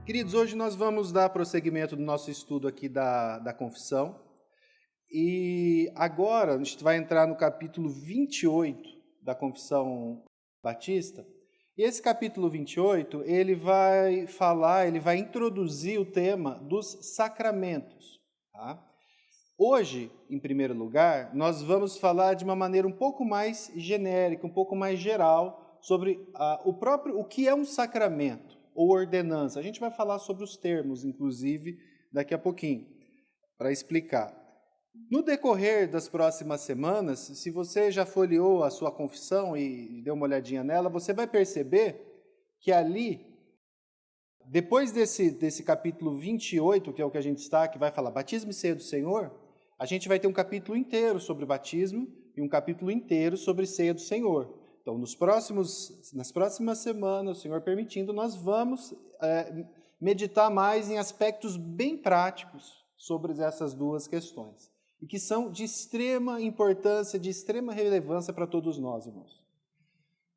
Queridos, hoje nós vamos dar prosseguimento do nosso estudo aqui da confissão. E agora a gente vai entrar no capítulo 28 da Confissão Batista. E esse capítulo 28, ele vai introduzir o tema dos sacramentos. Tá? Hoje, em primeiro lugar, nós vamos falar de uma maneira um pouco mais genérica, um pouco mais geral, sobre o que é um sacramento ou ordenança. A gente vai falar sobre os termos, inclusive, daqui a pouquinho, para explicar. No decorrer das próximas semanas, se você já folheou a sua confissão e deu uma olhadinha nela, você vai perceber que ali, depois desse capítulo 28, que é o que a gente está, que vai falar batismo e ceia do Senhor, a gente vai ter um capítulo inteiro sobre batismo e um capítulo inteiro sobre ceia do Senhor. Então, nas próximas semanas, o Senhor permitindo, nós vamos meditar mais em aspectos bem práticos sobre essas duas questões, e que são de extrema importância, de extrema relevância para todos nós, irmãos.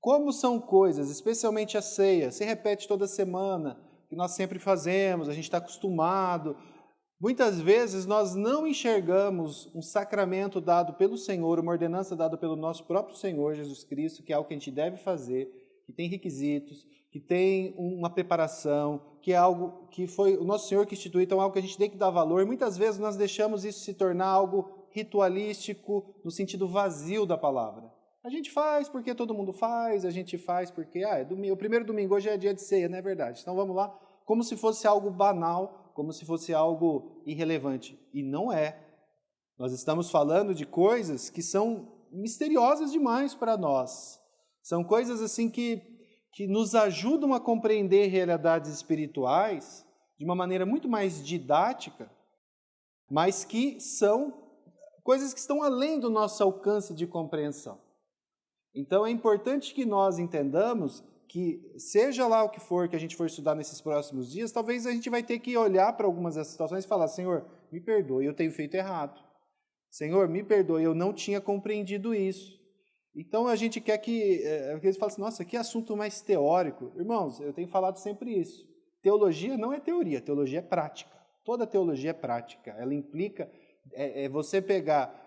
Como são coisas, especialmente a ceia, se repete toda semana, que nós sempre fazemos, a gente está acostumado. Muitas vezes nós não enxergamos um sacramento dado pelo Senhor, uma ordenança dada pelo nosso próprio Senhor Jesus Cristo, que é algo que a gente deve fazer, que tem requisitos, que tem uma preparação, que é algo que foi o nosso Senhor que instituiu, então é algo que a gente tem que dar valor. Muitas vezes nós deixamos isso se tornar algo ritualístico, no sentido vazio da palavra. A gente faz porque todo mundo faz, a gente faz porque o primeiro domingo, hoje é dia de ceia, não é verdade? Então vamos lá, como se fosse algo banal, como se fosse algo irrelevante. E não é. Nós estamos falando de coisas que são misteriosas demais para nós. São coisas assim que nos ajudam a compreender realidades espirituais de uma maneira muito mais didática, mas que são coisas que estão além do nosso alcance de compreensão. Então é importante que nós entendamos que, seja lá o que for que a gente for estudar nesses próximos dias, talvez a gente vai ter que olhar para algumas dessas situações e falar: Senhor, me perdoe, eu tenho feito errado. Senhor, me perdoe, eu não tinha compreendido isso. Então a gente quer que eles falem assim: nossa, que assunto mais teórico. Irmãos, eu tenho falado sempre isso. Teologia não é teoria, teologia é prática. Toda teologia é prática. Ela implica você pegar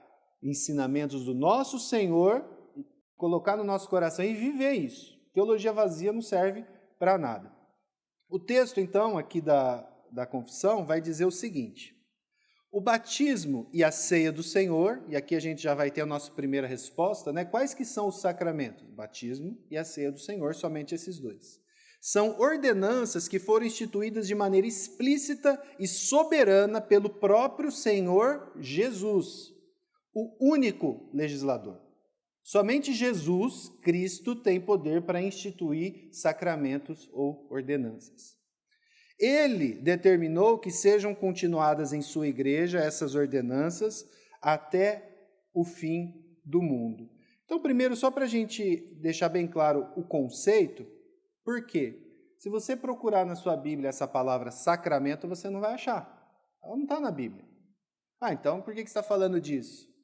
ensinamentos do nosso Senhor, colocar no nosso coração e viver isso. Teologia vazia não serve para nada. O texto, então, aqui da confissão vai dizer o seguinte: o batismo e a ceia do Senhor, e aqui a gente já vai ter a nossa primeira resposta, né? Quais que são os sacramentos? O batismo e a ceia do Senhor, somente esses dois. São ordenanças que foram instituídas de maneira explícita e soberana pelo próprio Senhor Jesus, o único legislador. Somente Jesus Cristo tem poder para instituir sacramentos ou ordenanças. Ele determinou que sejam continuadas em sua igreja essas ordenanças até o fim do mundo. Então, primeiro, só para a gente deixar bem claro o conceito, por quê? Se você procurar na sua Bíblia essa palavra sacramento, você não vai achar. Ela não está na Bíblia. Então por que você está falando disso?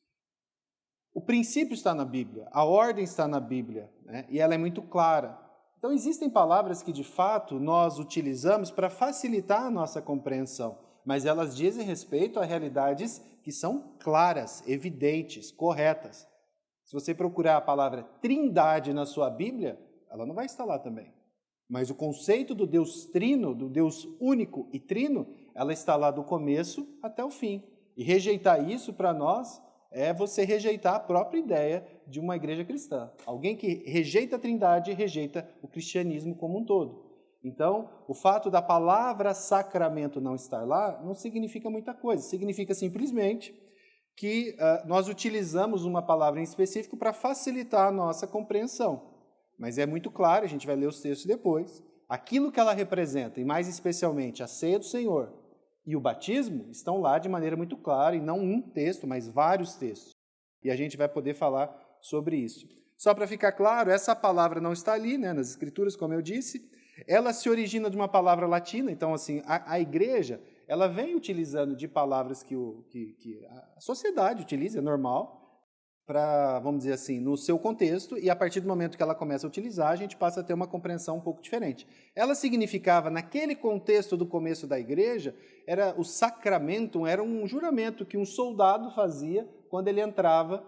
O princípio está na Bíblia, a ordem está na Bíblia, né? E ela é muito clara. Então, existem palavras que, de fato, nós utilizamos para facilitar a nossa compreensão, mas elas dizem respeito a realidades que são claras, evidentes, corretas. Se você procurar a palavra trindade na sua Bíblia, ela não vai estar lá também. Mas o conceito do Deus trino, do Deus único e trino, ela está lá do começo até o fim. E rejeitar isso para nós é você rejeitar a própria ideia de uma igreja cristã. Alguém que rejeita a trindade, rejeita o cristianismo como um todo. Então, o fato da palavra sacramento não estar lá não significa muita coisa. Significa simplesmente que nós utilizamos uma palavra em específico para facilitar a nossa compreensão. Mas é muito claro, a gente vai ler os textos depois, aquilo que ela representa, e mais especialmente a ceia do Senhor e o batismo, estão lá de maneira muito clara, e não um texto, mas vários textos. E a gente vai poder falar sobre isso. Só para ficar claro, essa palavra não está ali, né, nas Escrituras, como eu disse. Ela se origina de uma palavra latina, então assim, a igreja, ela vem utilizando de palavras que a sociedade utiliza, é normal, para, vamos dizer assim, no seu contexto, e a partir do momento que ela começa a utilizar, a gente passa a ter uma compreensão um pouco diferente. Ela significava, naquele contexto do começo da igreja, era o sacramento, era um juramento que um soldado fazia quando ele entrava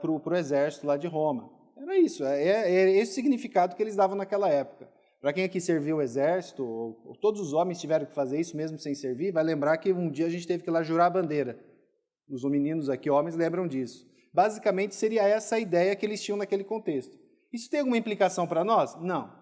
para o exército lá de Roma. Era isso, é esse significado que eles davam naquela época. Para quem aqui serviu o exército, ou todos os homens tiveram que fazer isso mesmo sem servir, vai lembrar que um dia a gente teve que ir lá jurar a bandeira. Os meninos aqui, homens, lembram disso. Basicamente, seria essa a ideia que eles tinham naquele contexto. Isso tem alguma implicação para nós? Não.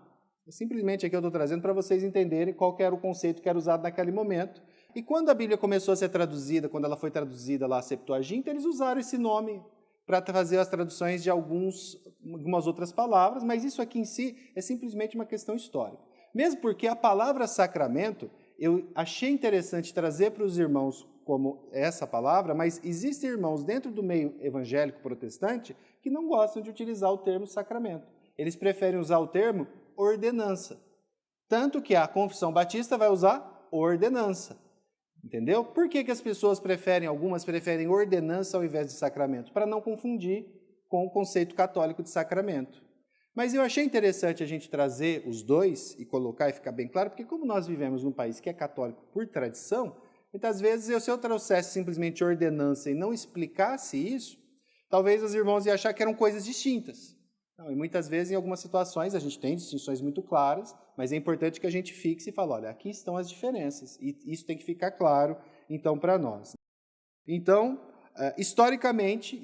Simplesmente aqui eu estou trazendo para vocês entenderem qual que era o conceito que era usado naquele momento. E quando a Bíblia começou a ser traduzida, quando ela foi traduzida lá, a Septuaginta, eles usaram esse nome para fazer as traduções de algumas outras palavras, mas isso aqui em si é simplesmente uma questão histórica. Mesmo porque a palavra sacramento, eu achei interessante trazer para os irmãos como essa palavra, mas existem irmãos dentro do meio evangélico protestante que não gostam de utilizar o termo sacramento. Eles preferem usar o termo ordenança. Tanto que a Confissão Batista vai usar ordenança. Entendeu? Por que as pessoas algumas preferem ordenança ao invés de sacramento? Para não confundir com o conceito católico de sacramento. Mas eu achei interessante a gente trazer os dois e colocar e ficar bem claro, porque como nós vivemos num país que é católico por tradição, muitas vezes, se eu trouxesse simplesmente ordenança e não explicasse isso, talvez os irmãos iam achar que eram coisas distintas. Não, e muitas vezes, em algumas situações, a gente tem distinções muito claras, mas é importante que a gente fixe e fale, olha, aqui estão as diferenças, e isso tem que ficar claro, então, para nós. Então, historicamente,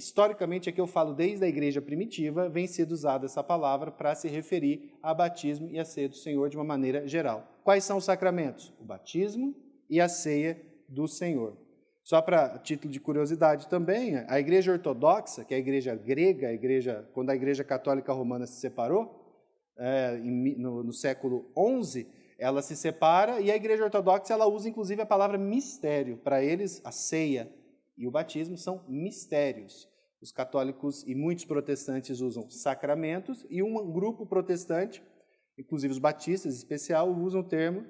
aqui eu falo desde a igreja primitiva, vem sendo usada essa palavra para se referir a batismo e a ceia do Senhor de uma maneira geral. Quais são os sacramentos? O batismo e a ceia do Senhor. Só para título de curiosidade também, a Igreja Ortodoxa, que é a igreja grega, quando a Igreja Católica Romana se separou, no século XI, ela se separa e a Igreja Ortodoxa ela usa inclusive a palavra mistério. Para eles, a ceia e o batismo são mistérios. Os católicos e muitos protestantes usam sacramentos e um grupo protestante, inclusive os batistas em especial, usam o termo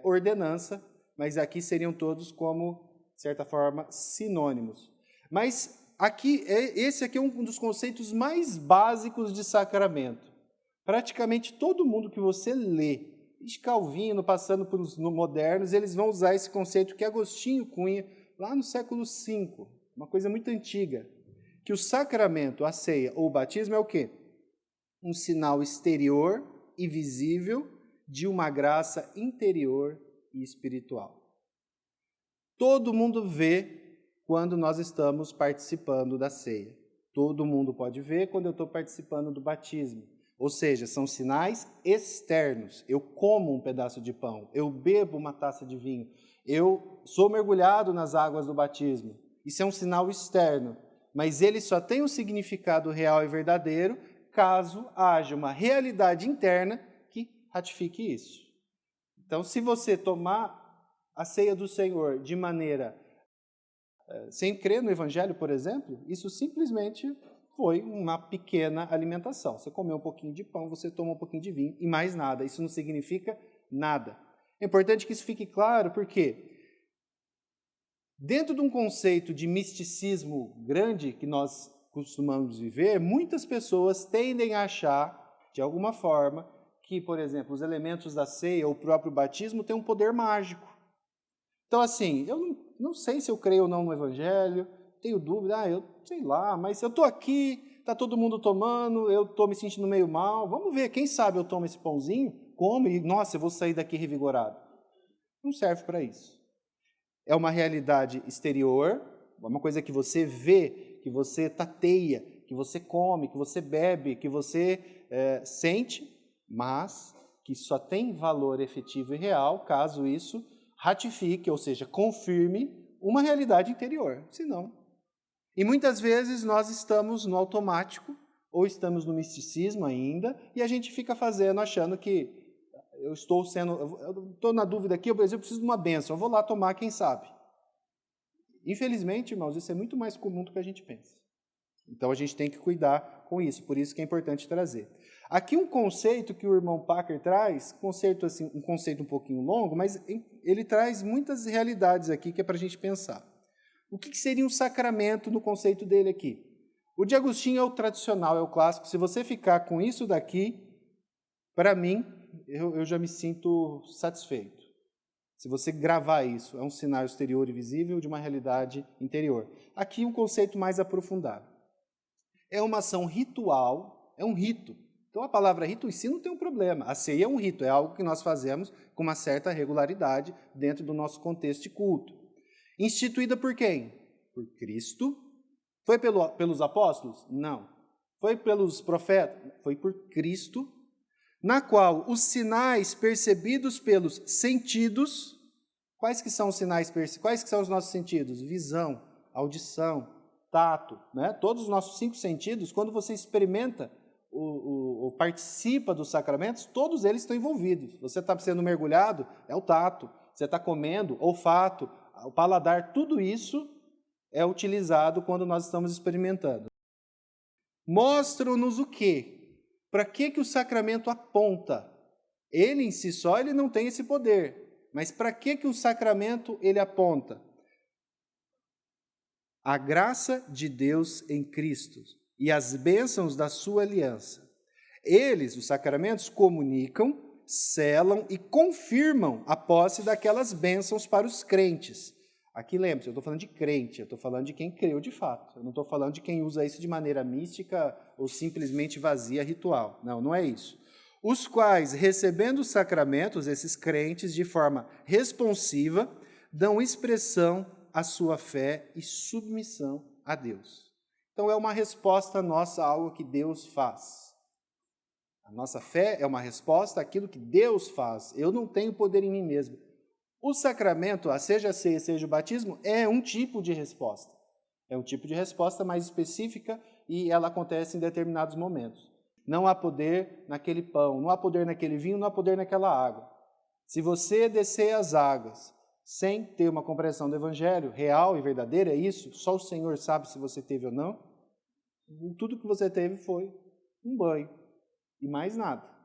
ordenança, mas aqui seriam todos como, de certa forma, sinônimos. Mas esse aqui é um dos conceitos mais básicos de sacramento. Praticamente todo mundo que você lê, de Calvino, passando pelos modernos, eles vão usar esse conceito que Agostinho Cunha, lá no século V, uma coisa muito antiga, que o sacramento, a ceia ou o batismo é o quê? Um sinal exterior e visível de uma graça interior e espiritual. Todo mundo vê quando nós estamos participando da ceia. Todo mundo pode ver quando eu estou participando do batismo. Ou seja, são sinais externos. Eu como um pedaço de pão, eu bebo uma taça de vinho, eu sou mergulhado nas águas do batismo. Isso é um sinal externo, mas ele só tem um significado real e verdadeiro caso haja uma realidade interna que ratifique isso. Então, se você tomar a ceia do Senhor de maneira sem crer no Evangelho, por exemplo, isso simplesmente foi uma pequena alimentação. Você comeu um pouquinho de pão, você tomou um pouquinho de vinho e mais nada. Isso não significa nada. É importante que isso fique claro, porque dentro de um conceito de misticismo grande que nós costumamos viver, muitas pessoas tendem a achar, de alguma forma, que, por exemplo, os elementos da ceia ou o próprio batismo têm um poder mágico. Então, assim, eu não sei se eu creio ou não no Evangelho, tenho dúvida, eu sei lá, mas eu estou aqui, está todo mundo tomando, eu estou me sentindo meio mal, vamos ver, quem sabe eu tomo esse pãozinho, como e, nossa, eu vou sair daqui revigorado. Não serve para isso. É uma realidade exterior, uma coisa que você vê, que você tateia, que você come, que você bebe, que você sente, mas que só tem valor efetivo e real caso isso ratifique, ou seja, confirme uma realidade interior, senão. E muitas vezes nós estamos no automático, ou estamos no misticismo ainda, e a gente fica fazendo, achando que eu estou na dúvida aqui, eu preciso de uma bênção, eu vou lá tomar, quem sabe. Infelizmente, irmãos, isso é muito mais comum do que a gente pensa. Então a gente tem que cuidar com isso, por isso que é importante trazer. Aqui um conceito que o irmão Packer traz, um conceito um pouquinho longo, mas ele traz muitas realidades aqui que é para a gente pensar. O que seria um sacramento no conceito dele aqui? O de Agostinho é o tradicional, é o clássico. Se você ficar com isso daqui, para mim, eu já me sinto satisfeito. Se você gravar isso, é um sinal exterior e visível de uma realidade interior. Aqui um conceito mais aprofundado. É uma ação ritual, é um rito. Então a palavra rito em si não tem um problema. A ceia é um rito, é algo que nós fazemos com uma certa regularidade dentro do nosso contexto de culto. Instituída por quem? Por Cristo. Foi pelos apóstolos? Não. Foi pelos profetas? Foi por Cristo, na qual os sinais percebidos pelos sentidos, quais que são os sinais percebidos? Quais que são os nossos sentidos? Visão, audição, tato, né? Todos os nossos 5 sentidos, quando você experimenta ou participa dos sacramentos, todos eles estão envolvidos. Você está sendo mergulhado, é o tato. Você está comendo, olfato, o paladar, tudo isso é utilizado quando nós estamos experimentando. Mostram-nos o quê? Para que o sacramento aponta? Ele em si só ele não tem esse poder, mas para que o sacramento ele aponta? A graça de Deus em Cristo e as bênçãos da sua aliança. Eles, os sacramentos, comunicam, selam e confirmam a posse daquelas bênçãos para os crentes. Aqui lembre-se, eu estou falando de crente, eu estou falando de quem creu de fato. Eu não estou falando de quem usa isso de maneira mística ou simplesmente vazia, ritual. Não, não é isso. Os quais, recebendo os sacramentos, esses crentes, de forma responsiva, dão expressão à sua fé e submissão a Deus. Então, é uma resposta nossa a algo que Deus faz. A nossa fé é uma resposta àquilo que Deus faz. Eu não tenho poder em mim mesmo. O sacramento, seja a ceia, seja o batismo, é um tipo de resposta. É um tipo de resposta mais específica e ela acontece em determinados momentos. Não há poder naquele pão, não há poder naquele vinho, não há poder naquela água. Se você descer as águas sem ter uma compreensão do Evangelho real e verdadeira, é isso, só o Senhor sabe se você teve ou não, tudo que você teve foi um banho e mais nada.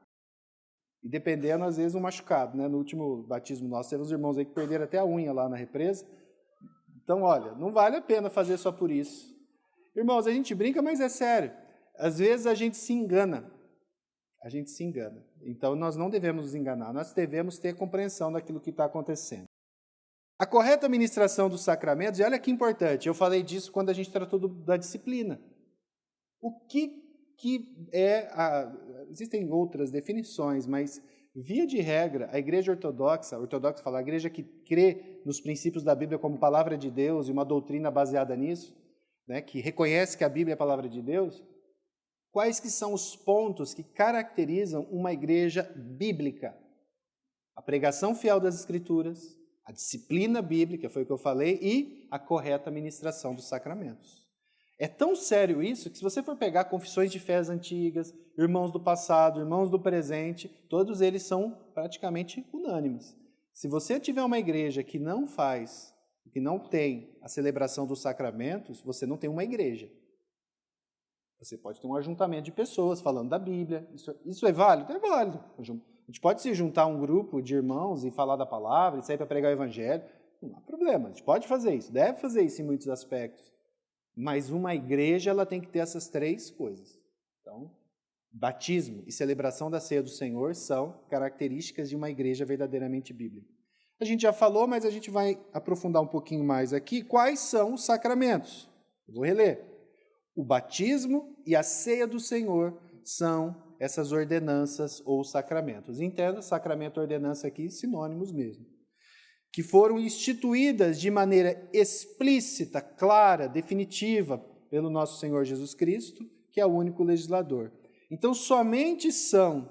E dependendo, às vezes, um machucado, né? No último batismo nosso, teve uns irmãos aí que perderam até a unha lá na represa. Então, olha, não vale a pena fazer só por isso. Irmãos, a gente brinca, mas é sério. Às vezes a gente se engana. A gente se engana. Então, nós não devemos nos enganar. Nós devemos ter compreensão daquilo que está acontecendo. A correta administração dos sacramentos, e olha que importante, eu falei disso quando a gente tratou da disciplina. O que é existem outras definições, mas via de regra, a igreja ortodoxa fala, a igreja que crê nos princípios da Bíblia como palavra de Deus e uma doutrina baseada nisso, né, que reconhece que a Bíblia é a palavra de Deus, quais que são os pontos que caracterizam uma igreja bíblica? A pregação fiel das Escrituras, a disciplina bíblica, foi o que eu falei, e a correta administração dos sacramentos. É tão sério isso que se você for pegar confissões de fés antigas, irmãos do passado, irmãos do presente, todos eles são praticamente unânimes. Se você tiver uma igreja que não faz, que não tem a celebração dos sacramentos, você não tem uma igreja. Você pode ter um ajuntamento de pessoas falando da Bíblia. Isso é válido? É válido. A gente pode se juntar a um grupo de irmãos e falar da palavra, e sair para pregar o evangelho. Não há problema. A gente pode fazer isso, deve fazer isso em muitos aspectos. Mas uma igreja ela tem que ter essas 3 coisas. Então, batismo e celebração da ceia do Senhor são características de uma igreja verdadeiramente bíblica. A gente já falou, mas a gente vai aprofundar um pouquinho mais aqui. Quais são os sacramentos? Eu vou reler. O batismo e a ceia do Senhor são essas ordenanças ou sacramentos. Entenda, sacramento e ordenança aqui, sinônimos mesmo. Que foram instituídas de maneira explícita, clara, definitiva pelo nosso Senhor Jesus Cristo, que é o único legislador. Então, somente são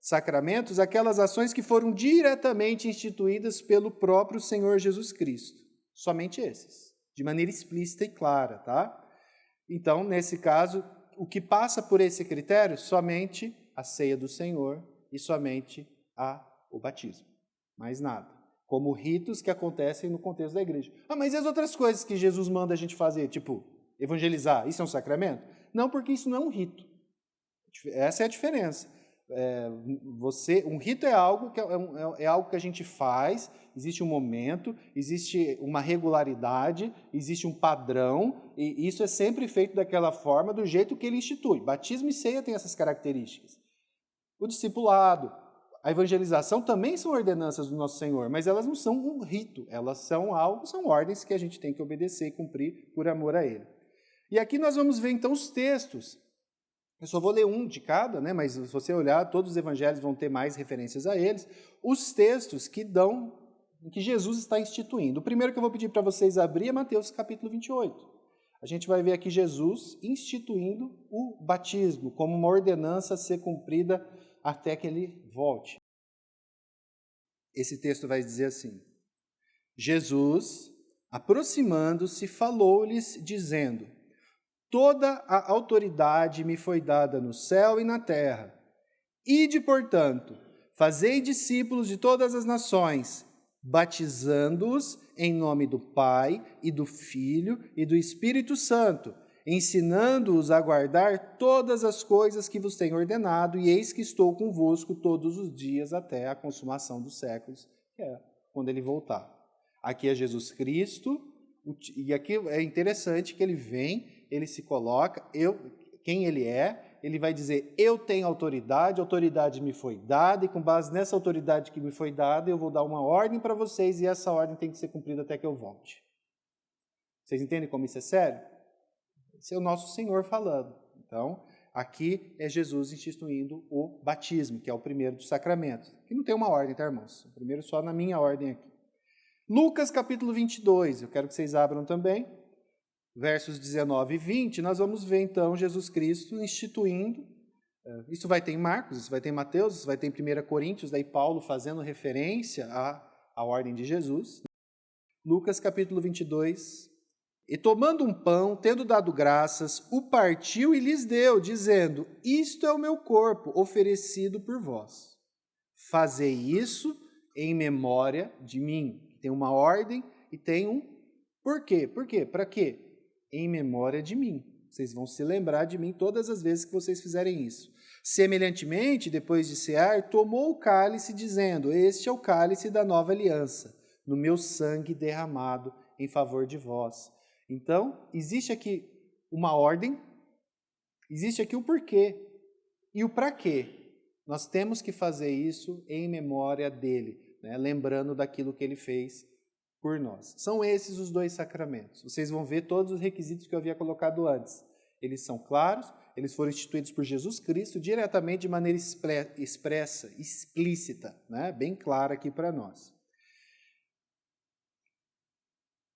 sacramentos aquelas ações que foram diretamente instituídas pelo próprio Senhor Jesus Cristo. Somente esses, de maneira explícita e clara, tá? Então, nesse caso, o que passa por esse critério? Somente a ceia do Senhor e somente o batismo. Mais nada. Como ritos que acontecem no contexto da igreja. Mas e as outras coisas que Jesus manda a gente fazer? Tipo, evangelizar, isso é um sacramento? Não, porque isso não é um rito. Essa é a diferença. Um rito é algo que é algo que a gente faz, existe um momento, existe uma regularidade, existe um padrão, e isso é sempre feito daquela forma, do jeito que ele institui. Batismo e ceia têm essas características. O discipulado, a evangelização também são ordenanças do nosso Senhor, mas elas não são um rito, elas são ordens que a gente tem que obedecer e cumprir por amor a Ele. E aqui nós vamos ver então os textos. Eu só vou ler um de cada, né? Mas se você olhar, todos os evangelhos vão ter mais referências a eles. Os textos que Jesus está instituindo. O primeiro que eu vou pedir para vocês abrir é Mateus capítulo 28. A gente vai ver aqui Jesus instituindo o batismo como uma ordenança a ser cumprida até que ele volte. Esse texto vai dizer assim: Jesus, aproximando-se, falou-lhes, dizendo: toda a autoridade me foi dada no céu e na terra. Ide, portanto, fazei discípulos de todas as nações, batizando-os em nome do Pai e do Filho e do Espírito Santo, ensinando-os a guardar todas as coisas que vos tenho ordenado, e eis que estou convosco todos os dias até a consumação dos séculos, que é quando ele voltar. Aqui é Jesus Cristo, e aqui é interessante que ele vem, ele se coloca, quem ele é, ele vai dizer, eu tenho autoridade, a autoridade me foi dada, e com base nessa autoridade que me foi dada, eu vou dar uma ordem para vocês, e essa ordem tem que ser cumprida até que eu volte. Vocês entendem como isso é sério? Esse é o nosso Senhor falando. Então, aqui é Jesus instituindo o batismo, que é o primeiro dos sacramentos. Que não tem uma ordem, tá, irmãos? O primeiro só na minha ordem aqui. Lucas capítulo 22, eu quero que vocês abram também. Versos 19 e 20, nós vamos ver então Jesus Cristo instituindo, isso vai ter em Marcos, isso vai ter em Mateus, isso vai ter em 1 Coríntios, daí Paulo fazendo referência à ordem de Jesus. Lucas capítulo 22, e tomando um pão, tendo dado graças, o partiu e lhes deu, dizendo, isto é o meu corpo oferecido por vós. Fazei isso em memória de mim. Tem uma ordem e tem um porquê. Por quê? Para quê? Em memória de mim. Vocês vão se lembrar de mim todas as vezes que vocês fizerem isso. Semelhantemente, depois de cear, tomou o cálice, dizendo, este é o cálice da nova aliança, no meu sangue derramado em favor de vós. Então, existe aqui uma ordem, existe aqui o porquê e o para quê. Nós temos que fazer isso em memória dele, né? Lembrando daquilo que ele fez por nós. São esses os dois sacramentos. Vocês vão ver todos os requisitos que eu havia colocado antes. Eles são claros, eles foram instituídos por Jesus Cristo diretamente de maneira expressa, explícita, né? Bem clara aqui para nós.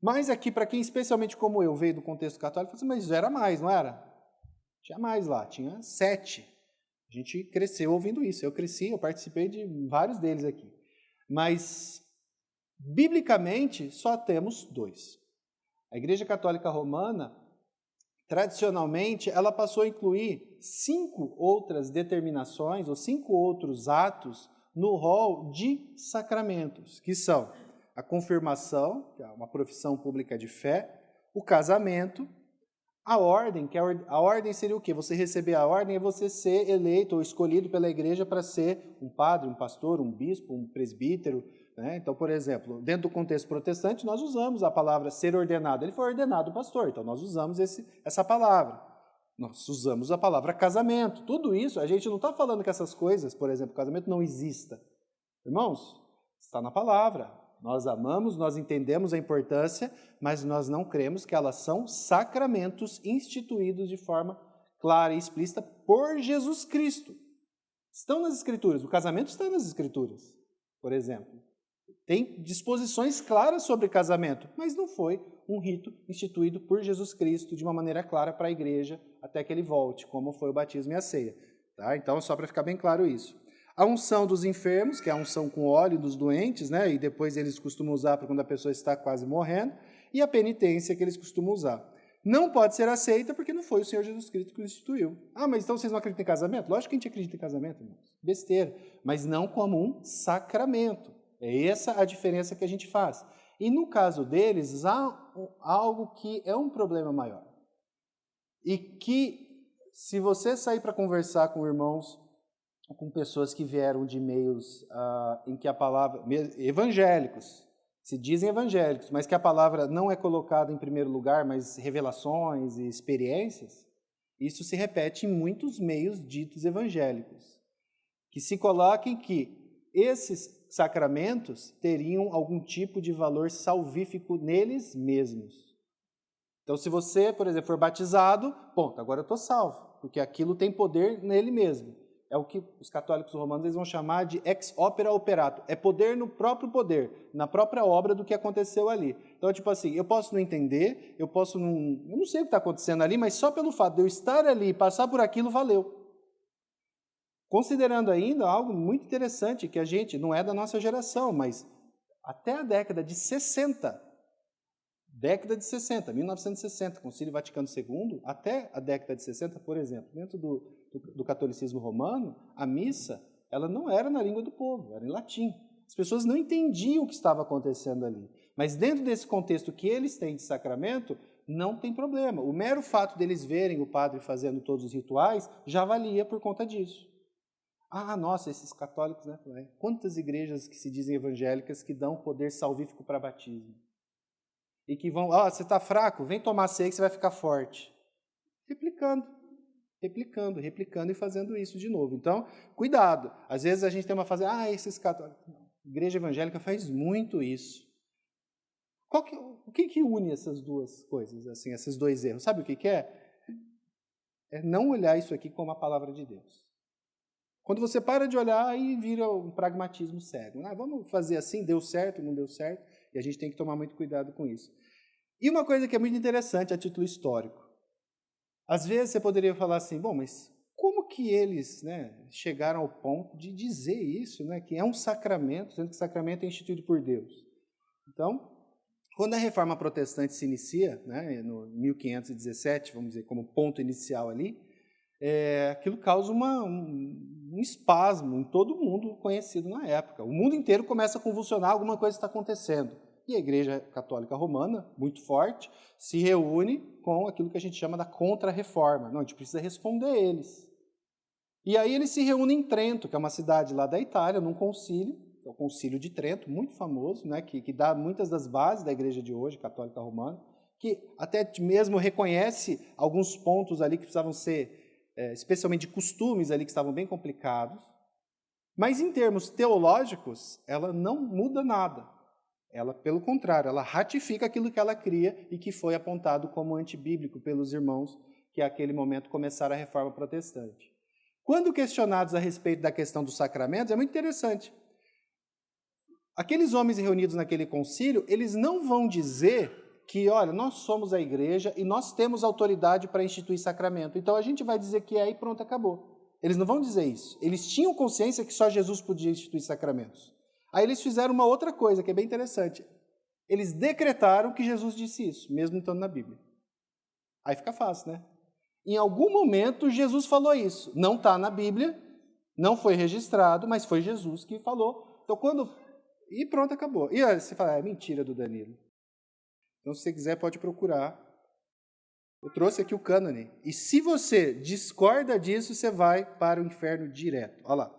Mas aqui, para quem especialmente como eu veio do contexto católico, assim, mas era mais, não era? Tinha mais lá, tinha 7. A gente cresceu ouvindo isso. Eu participei de vários deles aqui. Mas biblicamente, só temos 2. A Igreja Católica Romana, tradicionalmente, ela passou a incluir 5 outras determinações, ou 5 outros atos, no rol de sacramentos, que são a confirmação, que é uma profissão pública de fé, o casamento, a ordem, que a ordem seria o quê? Você receber a ordem é você ser eleito ou escolhido pela igreja para ser um padre, um pastor, um bispo, um presbítero, né? Então, por exemplo, dentro do contexto protestante, nós usamos a palavra ser ordenado. Ele foi ordenado pastor, então nós usamos essa palavra. Nós usamos a palavra casamento. Tudo isso, a gente não está falando que essas coisas, por exemplo, casamento não exista. Irmãos, está na palavra. Nós amamos, nós entendemos a importância, mas nós não cremos que elas são sacramentos instituídos de forma clara e explícita por Jesus Cristo. Estão nas Escrituras. O casamento está nas Escrituras, por exemplo. Tem disposições claras sobre casamento, mas não foi um rito instituído por Jesus Cristo de uma maneira clara para a igreja até que ele volte, como foi o batismo e a ceia. Tá? Então, só para ficar bem claro isso. A unção dos enfermos, que é a unção com óleo dos doentes, né? E depois eles costumam usar para quando a pessoa está quase morrendo, e a penitência que eles costumam usar. Não pode ser aceita porque não foi o Senhor Jesus Cristo que o instituiu. Ah, mas então vocês não acreditam em casamento? Lógico que a gente acredita em casamento, irmãos. Besteira. Mas não como um sacramento. É essa a diferença que a gente faz. E no caso deles, há algo que é um problema maior. E que, se você sair para conversar com irmãos com pessoas que vieram de meios em que a palavra, evangélicos, se dizem evangélicos, mas que a palavra não é colocada em primeiro lugar, mas revelações e experiências, isso se repete em muitos meios ditos evangélicos, que se coloquem que esses sacramentos teriam algum tipo de valor salvífico neles mesmos. Então, se você, por exemplo, for batizado, ponto, agora eu estou salvo, porque aquilo tem poder nele mesmo. É o que os católicos romanos eles vão chamar de ex opere operato. É poder no próprio poder, na própria obra do que aconteceu ali. Então, tipo assim, eu posso não entender, eu não sei o que está acontecendo ali, mas só pelo fato de eu estar ali e passar por aquilo, valeu. Considerando ainda algo muito interessante, que a gente, não é da nossa geração, mas até a década de 60, 1960, Concílio Vaticano II, até a década de 60, por exemplo, dentro do catolicismo romano, a missa, ela não era na língua do povo, era em latim. As pessoas não entendiam o que estava acontecendo ali. Mas dentro desse contexto que eles têm de sacramento, não tem problema. O mero fato deles verem o padre fazendo todos os rituais já valia por conta disso. Ah, nossa, esses católicos, né? Quantas igrejas que se dizem evangélicas que dão poder salvífico para batismo? E que vão, você está fraco, vem tomar ceia que você vai ficar forte. Replicando e fazendo isso de novo. Então, cuidado. Às vezes a gente tem uma fase, esses católicos... A igreja evangélica faz muito isso. O que une essas duas coisas, assim, esses dois erros? Sabe o que é? É não olhar isso aqui como a palavra de Deus. Quando você para de olhar, aí vira um pragmatismo cego. Vamos fazer assim, deu certo, não deu certo, e a gente tem que tomar muito cuidado com isso. E uma coisa que é muito interessante a título histórico. Às vezes você poderia falar assim, bom, mas como que eles chegaram ao ponto de dizer isso, que é um sacramento, sendo que sacramento é instituído por Deus? Então, quando a Reforma Protestante se inicia, no 1517, vamos dizer, como ponto inicial ali, aquilo causa um espasmo em todo mundo conhecido na época. O mundo inteiro começa a convulsionar, alguma coisa está acontecendo. E a Igreja Católica Romana, muito forte, se reúne com aquilo que a gente chama da Contra-Reforma. Não, a gente precisa responder a eles. E aí eles se reúnem em Trento, que é uma cidade lá da Itália, num concílio, que é o Concílio de Trento, muito famoso, que dá muitas das bases da Igreja de hoje, Católica Romana, que até mesmo reconhece alguns pontos ali que precisavam ser especialmente de costumes ali que estavam bem complicados, mas em termos teológicos, ela não muda nada. Ela, pelo contrário, ela ratifica aquilo que ela cria e que foi apontado como antibíblico pelos irmãos que, naquele momento, começaram a Reforma Protestante. Quando questionados a respeito da questão dos sacramentos, é muito interessante. Aqueles homens reunidos naquele concílio, eles não vão dizer que, olha, nós somos a igreja e nós temos autoridade para instituir sacramento. Então, a gente vai dizer que é e pronto, acabou. Eles não vão dizer isso. Eles tinham consciência que só Jesus podia instituir sacramentos. Aí eles fizeram uma outra coisa que é bem interessante. Eles decretaram que Jesus disse isso, mesmo estando na Bíblia. Aí fica fácil, né? Em algum momento, Jesus falou isso. Não está na Bíblia, não foi registrado, mas foi Jesus que falou. Então, E pronto, acabou. E aí você fala, é mentira do Danilo. Então, se você quiser, pode procurar. Eu trouxe aqui o cânone. E se você discorda disso, você vai para o inferno direto. Olha lá.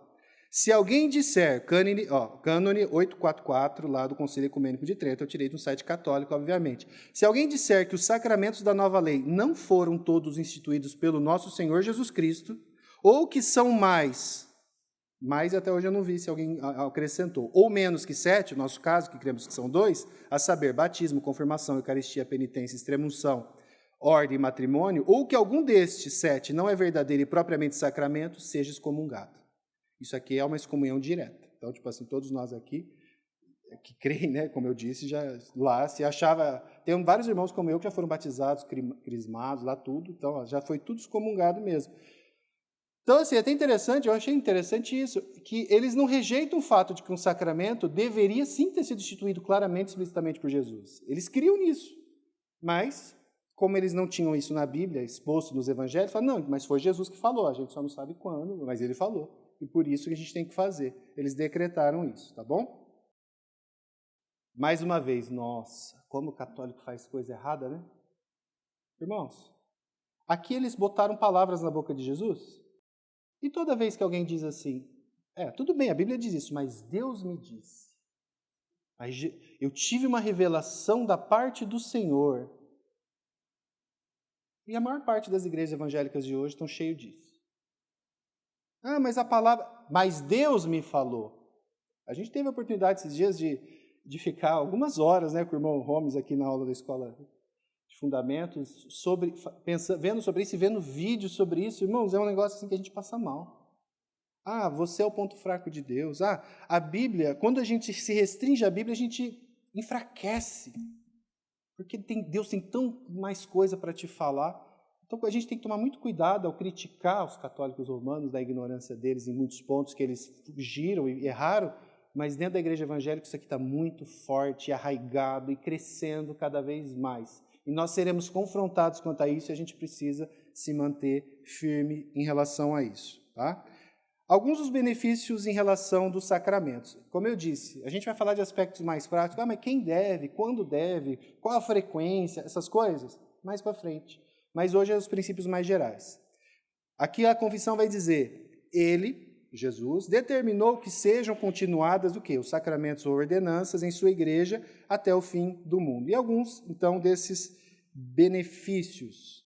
Se alguém disser, cânone 844, lá do Concílio Ecumênico de Trento, eu tirei de um site católico, obviamente. Se alguém disser que os sacramentos da nova lei não foram todos instituídos pelo nosso Senhor Jesus Cristo, ou que são mais até hoje eu não vi se alguém acrescentou, ou menos que 7, no nosso caso, que cremos que são 2, a saber, batismo, confirmação, eucaristia, penitência, extrema-unção, ordem e matrimônio, ou que algum destes 7 não é verdadeiro e propriamente sacramento, seja excomungado. Isso aqui é uma excomunhão direta. Então, tipo assim, todos nós aqui, que creem, como eu disse, já lá se achava... Tem vários irmãos como eu que já foram batizados, crismados, lá tudo, então já foi tudo excomungado mesmo. Então, assim, é até interessante, eu achei interessante isso, que eles não rejeitam o fato de que um sacramento deveria sim ter sido instituído claramente, explicitamente por Jesus. Eles criam nisso. Mas, como eles não tinham isso na Bíblia, exposto nos evangelhos, falam, não, mas foi Jesus que falou, a gente só não sabe quando, mas ele falou. E por isso que a gente tem que fazer. Eles decretaram isso, tá bom? Mais uma vez, nossa, como o católico faz coisa errada, né? Irmãos, aqui eles botaram palavras na boca de Jesus. E toda vez que alguém diz assim, tudo bem, a Bíblia diz isso, mas Deus me disse. Eu tive uma revelação da parte do Senhor. E a maior parte das igrejas evangélicas de hoje estão cheias disso. Mas a palavra... Mas Deus me falou. A gente teve a oportunidade esses dias de ficar algumas horas, né, com o irmão Holmes aqui na aula da escola de fundamentos, vendo sobre isso e vendo vídeos sobre isso. Irmãos, é um negócio assim que a gente passa mal. Você é o ponto fraco de Deus. A Bíblia, quando a gente se restringe à Bíblia, a gente enfraquece. Porque Deus tem tão mais coisa para te falar. Então a gente tem que tomar muito cuidado ao criticar os católicos romanos da ignorância deles em muitos pontos que eles fugiram e erraram, mas dentro da igreja evangélica isso aqui está muito forte, arraigado e crescendo cada vez mais. E nós seremos confrontados quanto a isso e a gente precisa se manter firme em relação a isso. Tá? Alguns dos benefícios em relação dos sacramentos. Como eu disse, a gente vai falar de aspectos mais práticos. Mas quem deve? Quando deve? Qual a frequência? Essas coisas? Mais para frente. Mas hoje é os princípios mais gerais. Aqui a confissão vai dizer, ele, Jesus, determinou que sejam continuadas o quê? Os sacramentos ou ordenanças em sua igreja até o fim do mundo. E alguns, então, desses benefícios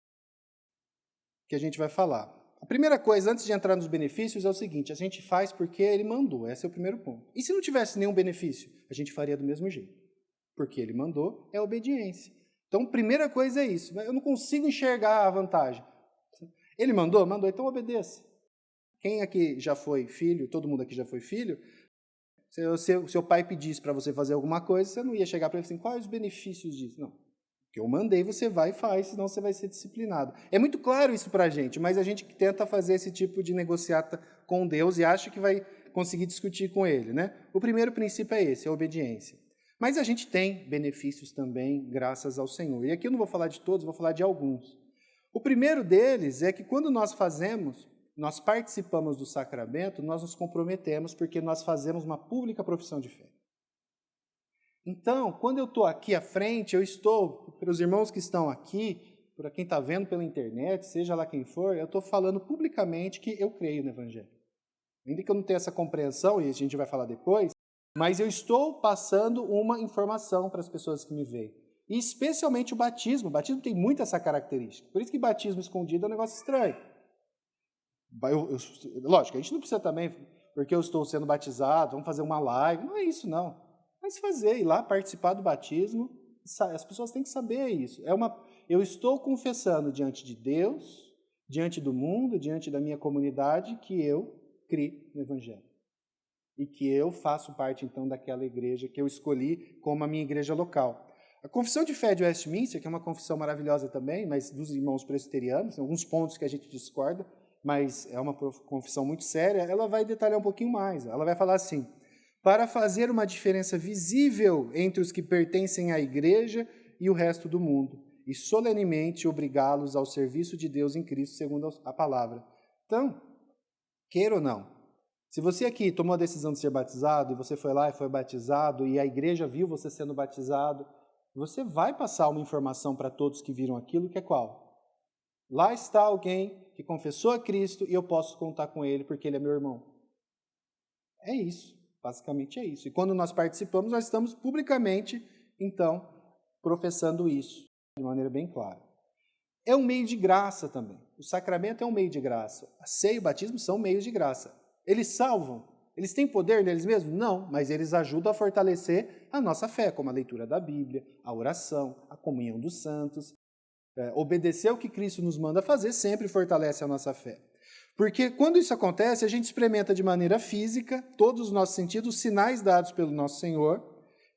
que a gente vai falar. A primeira coisa, antes de entrar nos benefícios, é o seguinte, a gente faz porque ele mandou, esse é o primeiro ponto. E se não tivesse nenhum benefício? A gente faria do mesmo jeito. Porque ele mandou, é obediência. Então, primeira coisa é isso. Eu não consigo enxergar a vantagem. Ele mandou? Mandou, então obedeça. Quem aqui já foi filho, todo mundo aqui já foi filho, se o seu pai pedisse para você fazer alguma coisa, você não ia chegar para ele assim, quais os benefícios disso? Não. Porque eu mandei, você vai e faz, senão você vai ser disciplinado. É muito claro isso para a gente, mas a gente tenta fazer esse tipo de negociata com Deus e acha que vai conseguir discutir com ele, né? O primeiro princípio é esse, a obediência. Mas a gente tem benefícios também, graças ao Senhor. E aqui eu não vou falar de todos, vou falar de alguns. O primeiro deles é que quando nós participamos do sacramento, nós nos comprometemos porque nós fazemos uma pública profissão de fé. Então, quando eu estou aqui à frente, eu estou, para os irmãos que estão aqui, para quem está vendo pela internet, seja lá quem for, eu estou falando publicamente que eu creio no Evangelho. Ainda que eu não tenha essa compreensão, e a gente vai falar depois, mas eu estou passando uma informação para as pessoas que me veem. E especialmente o batismo. O batismo tem muito essa característica. Por isso que batismo escondido é um negócio estranho. Lógico, a gente não precisa também, porque eu estou sendo batizado, vamos fazer uma live. Não é isso, não. Mas ir lá, participar do batismo, as pessoas têm que saber isso. Eu estou confessando diante de Deus, diante do mundo, diante da minha comunidade, que eu creio no Evangelho. E que eu faço parte, então, daquela igreja que eu escolhi como a minha igreja local. A Confissão de Fé de Westminster, que é uma confissão maravilhosa também, mas dos irmãos presbiterianos, tem alguns pontos que a gente discorda, mas é uma confissão muito séria, ela vai detalhar um pouquinho mais. Ela vai falar assim, para fazer uma diferença visível entre os que pertencem à igreja e o resto do mundo, e solenemente obrigá-los ao serviço de Deus em Cristo, segundo a palavra. Então, queira ou não, se você aqui tomou a decisão de ser batizado, e você foi lá e foi batizado, e a igreja viu você sendo batizado, você vai passar uma informação para todos que viram aquilo, que é qual? Lá está alguém que confessou a Cristo e eu posso contar com ele porque ele é meu irmão. É isso, basicamente é isso. E quando nós participamos, nós estamos publicamente, então, professando isso de maneira bem clara. É um meio de graça também. O sacramento é um meio de graça. A ceia e o batismo são meios de graça. Eles salvam? Eles têm poder neles mesmos? Não, mas eles ajudam a fortalecer a nossa fé, como a leitura da Bíblia, a oração, a comunhão dos santos. Obedecer o que Cristo nos manda fazer sempre fortalece a nossa fé. Porque quando isso acontece, a gente experimenta de maneira física, todos os nossos sentidos, os sinais dados pelo nosso Senhor,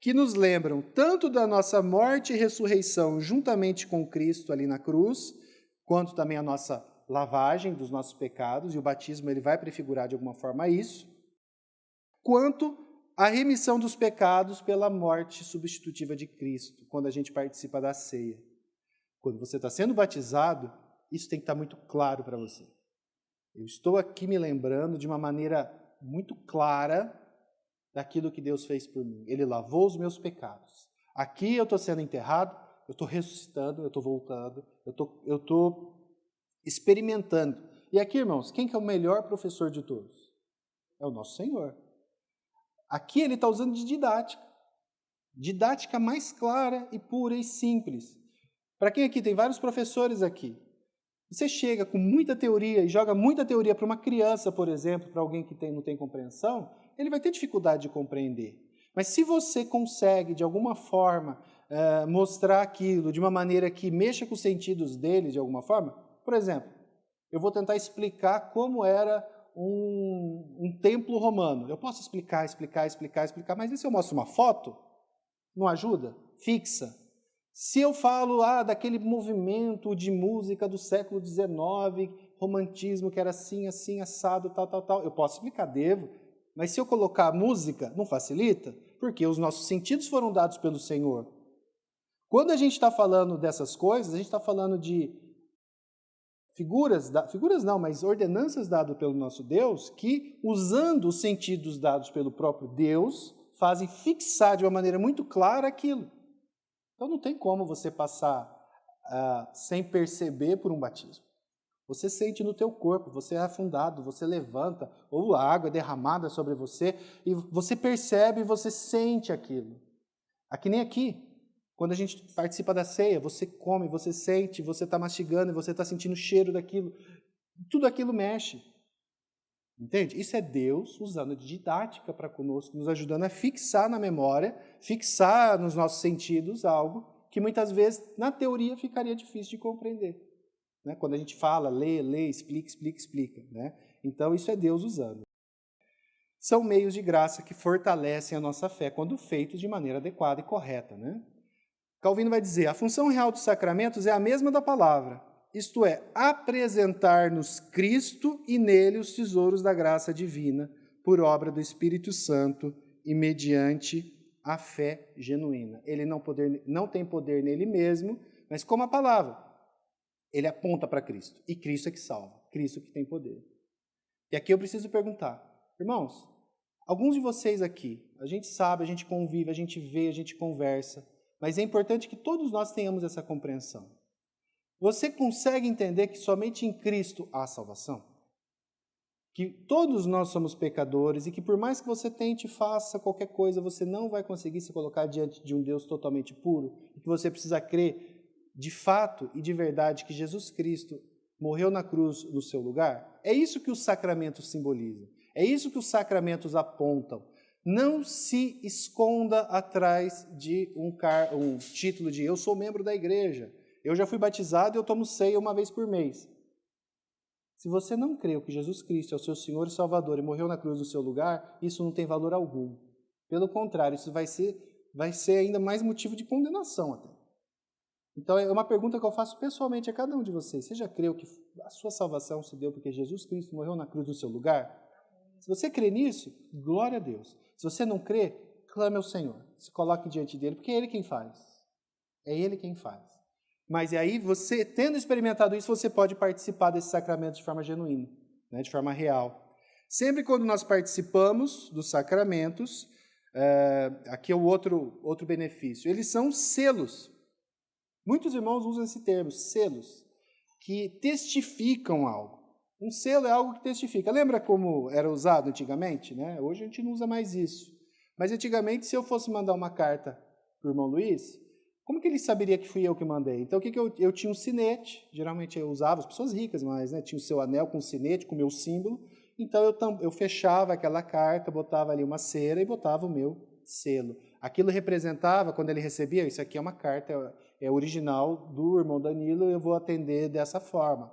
que nos lembram tanto da nossa morte e ressurreição juntamente com Cristo ali na cruz, quanto também a nossa lavagem dos nossos pecados, e o batismo ele vai prefigurar de alguma forma isso, quanto a remissão dos pecados pela morte substitutiva de Cristo, quando a gente participa da ceia. Quando você está sendo batizado, isso tem que estar muito claro para você. Eu estou aqui me lembrando de uma maneira muito clara daquilo que Deus fez por mim. Ele lavou os meus pecados. Aqui eu estou sendo enterrado, eu estou ressuscitando, eu estou voltando, eu estou experimentando E aqui, irmãos, quem que é o melhor professor de todos? É o nosso Senhor. Aqui ele está usando de didática. Didática mais clara e pura e simples. Para quem aqui, tem vários professores aqui. Você chega com muita teoria e joga muita teoria para uma criança, por exemplo, para alguém que não tem compreensão, ele vai ter dificuldade de compreender. Mas se você consegue, de alguma forma, mostrar aquilo de uma maneira que mexa com os sentidos dele, de alguma forma, por exemplo, eu vou tentar explicar como era um templo romano. Eu posso explicar, mas e se eu mostro uma foto? Não ajuda? Fixa. Se eu falo daquele movimento de música do século XIX, romantismo, que era assim, assim, assado, tal, eu posso explicar, devo, mas se eu colocar música, não facilita? Porque os nossos sentidos foram dados pelo Senhor. Quando a gente está falando dessas coisas, a gente está falando de figuras não, mas ordenanças dadas pelo nosso Deus, que, usando os sentidos dados pelo próprio Deus, fazem fixar de uma maneira muito clara aquilo. Então não tem como você passar sem perceber por um batismo. Você sente no teu corpo, você é afundado, você levanta, ou a água é derramada sobre você, e você percebe, você sente aquilo. Aqui nem aqui. Quando a gente participa da ceia, você come, você sente, você está mastigando, e você está sentindo o cheiro daquilo. Tudo aquilo mexe. Entende? Isso é Deus usando de didática para conosco, nos ajudando a fixar na memória, fixar nos nossos sentidos algo que muitas vezes, na teoria, ficaria difícil de compreender. Né? Quando a gente fala, lê, explica. Né? Então, isso é Deus usando. São meios de graça que fortalecem a nossa fé quando feitos de maneira adequada e correta. Né? Calvino vai dizer, a função real dos sacramentos é a mesma da palavra, isto é, apresentar-nos Cristo e nele os tesouros da graça divina, por obra do Espírito Santo e mediante a fé genuína. Ele não tem poder nele mesmo, mas como a palavra, ele aponta para Cristo. E Cristo é que salva, Cristo que tem poder. E aqui eu preciso perguntar, irmãos, alguns de vocês aqui, a gente sabe, a gente convive, a gente vê, a gente conversa, mas é importante que todos nós tenhamos essa compreensão. Você consegue entender que somente em Cristo há salvação? Que todos nós somos pecadores e que por mais que você tente e faça qualquer coisa, você não vai conseguir se colocar diante de um Deus totalmente puro e que você precisa crer de fato e de verdade que Jesus Cristo morreu na cruz no seu lugar? É isso que os sacramentos simbolizam. É isso que os sacramentos apontam. Não se esconda atrás de um título de eu sou membro da igreja. Eu já fui batizado e eu tomo ceia uma vez por mês. Se você não creu que Jesus Cristo é o seu Senhor e Salvador e morreu na cruz no seu lugar, isso não tem valor algum. Pelo contrário, isso vai ser ainda mais motivo de condenação até. Então é uma pergunta que eu faço pessoalmente a cada um de vocês. Você já creu que a sua salvação se deu porque Jesus Cristo morreu na cruz no seu lugar? Se você crê nisso, glória a Deus. Se você não crê, clame ao Senhor. Se coloque diante dele, porque é Ele quem faz. É Ele quem faz. Mas aí, você, tendo experimentado isso, você pode participar desse sacramento de forma genuína, né, de forma real. Sempre quando nós participamos dos sacramentos, aqui é o outro benefício, eles são selos. Muitos irmãos usam esse termo, selos, que testificam algo. Um selo é algo que testifica. Lembra como era usado antigamente? Né? Hoje a gente não usa mais isso. Mas antigamente, se eu fosse mandar uma carta para o irmão Luiz, como que ele saberia que fui eu que mandei? Então, o que eu tinha um sinete, geralmente eu usava, as pessoas ricas, mas tinha o seu anel com sinete, com o meu símbolo, então eu fechava aquela carta, botava ali uma cera e botava o meu selo. Aquilo representava, quando ele recebia, isso aqui é uma carta, é original do irmão Danilo, eu vou atender dessa forma.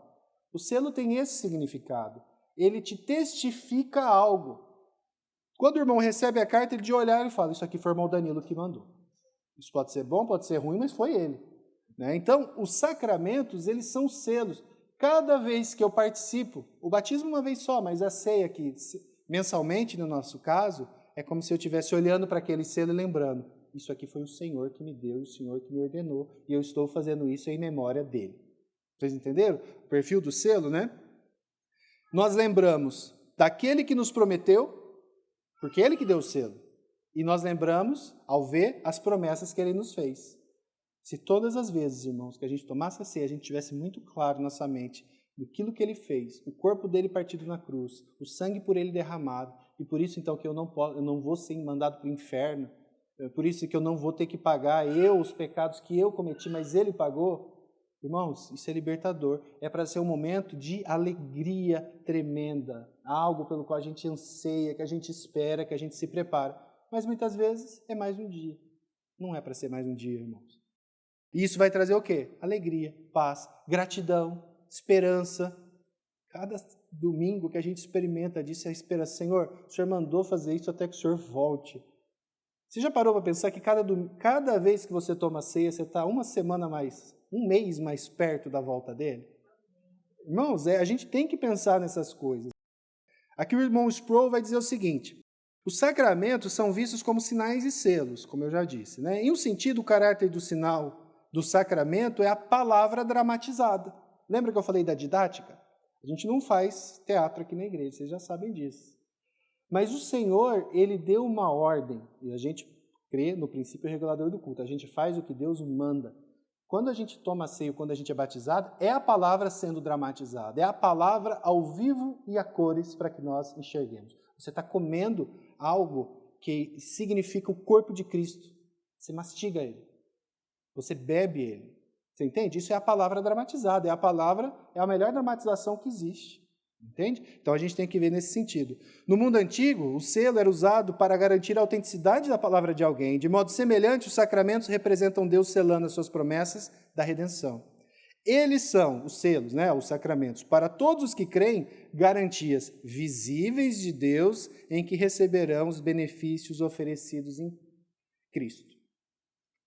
O selo tem esse significado, ele te testifica algo. Quando o irmão recebe a carta, ele de olhar e fala, isso aqui foi o irmão Danilo que mandou. Isso pode ser bom, pode ser ruim, mas foi ele. Né? Então, os sacramentos, eles são selos. Cada vez que eu participo, o batismo uma vez só, mas a ceia aqui, mensalmente no nosso caso, é como se eu estivesse olhando para aquele selo e lembrando, isso aqui foi o Senhor que me deu, o Senhor que me ordenou, e eu estou fazendo isso em memória dele. Vocês entenderam? O perfil do selo, né? Nós lembramos daquele que nos prometeu, porque ele que deu o selo. E nós lembramos, ao ver, as promessas que ele nos fez. Se todas as vezes, irmãos, que a gente tomasse a ceia, a gente tivesse muito claro na nossa mente, daquilo que ele fez, o corpo dele partido na cruz, o sangue por ele derramado, e por isso então que eu não vou ser mandado para o inferno, por isso que eu não vou ter que pagar os pecados que eu cometi, mas ele pagou. Irmãos, isso é libertador, é para ser um momento de alegria tremenda, algo pelo qual a gente anseia, que a gente espera, que a gente se prepara, mas muitas vezes é mais um dia, não é para ser mais um dia, irmãos. E isso vai trazer o quê? Alegria, paz, gratidão, esperança. Cada domingo que a gente experimenta disso é a esperança. Senhor, o Senhor mandou fazer isso até que o Senhor volte. Você já parou para pensar que cada vez que você toma ceia, você está um mês mais perto da volta dele? Irmãos, a gente tem que pensar nessas coisas. Aqui o irmão Sproul vai dizer o seguinte: os sacramentos são vistos como sinais e selos, como eu já disse, né? Em um sentido, o caráter do sinal do sacramento é a palavra dramatizada. Lembra que eu falei da didática? A gente não faz teatro aqui na igreja, vocês já sabem disso. Mas o Senhor, Ele deu uma ordem, e a gente crê no princípio regulador do culto, a gente faz o que Deus manda. Quando a gente toma ceia, quando a gente é batizado, é a palavra sendo dramatizada, é a palavra ao vivo e a cores para que nós enxerguemos. Você está comendo algo que significa o corpo de Cristo, você mastiga ele. Você bebe ele. Você entende? Isso é a palavra dramatizada. É a melhor dramatização que existe. Entende? Então a gente tem que ver nesse sentido. No mundo antigo, o selo era usado para garantir a autenticidade da palavra de alguém. De modo semelhante, os sacramentos representam Deus selando as suas promessas da redenção. Eles são, os selos, os sacramentos, para todos os que creem, garantias visíveis de Deus em que receberão os benefícios oferecidos em Cristo.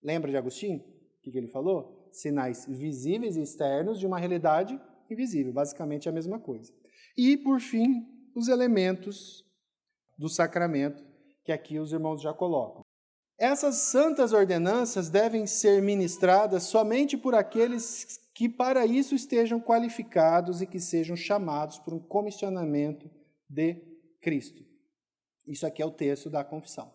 Lembra de Agostinho? O que ele falou? Sinais visíveis e externos de uma realidade invisível. Basicamente é a mesma coisa. E, por fim, os elementos do sacramento, que aqui os irmãos já colocam. Essas santas ordenanças devem ser ministradas somente por aqueles que para isso estejam qualificados e que sejam chamados por um comissionamento de Cristo. Isso aqui é o texto da confissão.